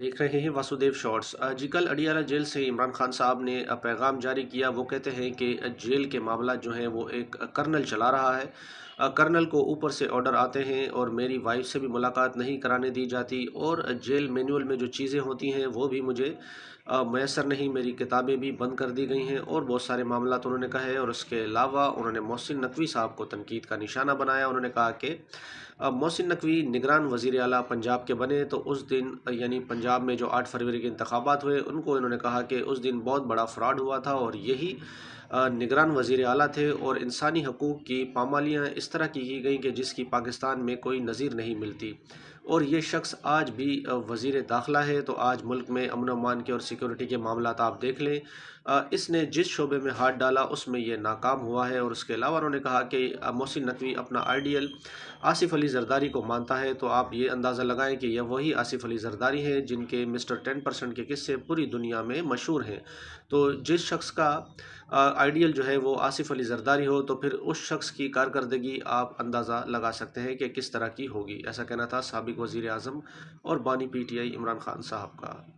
देख रहे हैं वासुदेव शॉर्ट्स। जी, कल अडियाला जेल से इमरान खान साहब ने पैगाम जारी किया। वो कहते हैं कि जेल के मामला जो है वो एक कर्नल चला रहा है। कर्नल को ऊपर से ऑर्डर आते हैं और मेरी वाइफ से भी मुलाकात नहीं कराने दी जाती, और जेल मैनुअल में जो चीज़ें होती हैं वो भी मुझे मैसर नहीं। मेरी किताबें भी बंद कर दी गई हैं और बहुत सारे मामला तो उन्होंने कहा है। और उसके अलावा उन्होंने मोहसिन नकवी साहब को तनकीद का निशाना बनाया। उन्होंने कहा कि मोहसिन नकवी निगरान वज़ीर आला पंजाब के बने तो उस दिन यानी पंजाब में जो 8 फरवरी के इंतखाबात हुए, उनको इन्होंने कहा कि उस दिन बहुत बड़ा फ्रॉड हुआ था और यही निगरान वज़ीर आला थे, और इंसानी हकूक़ की पामालियाँ इस तरह की गई कि जिसकी पाकिस्तान में कोई नज़ीर नहीं मिलती। और ये शख्स आज भी वज़ीर दाखिला है। तो आज मुल्क में अमन و अमान के और सिक्योरिटी के मामलात आप देख लें। इसने जिस शोबे में हाथ डाला उसमें ये नाकाम हुआ है। और उसके अलावा उन्होंने कहा कि मोहसिन नकवी अपना आइडियल आसिफ अली जरदारी को मानता है। तो आप ये अंदाज़ा लगाएं कि यह वही आसिफ अली जरदारी हैं जिनके मिस्टर 10% के किस्से पूरी दुनिया में मशहूर हैं। तो जिस शख्स का आइडियल जो है वो आसिफ अली जरदारी हो, तो फिर उस शख्स की कारकर्दगी आप अंदाज़ा लगा सकते हैं कि किस तरह की होगी। ऐसा कहना था साबिक वज़ीर आज़म और बानी PTI इमरान खान साहब का।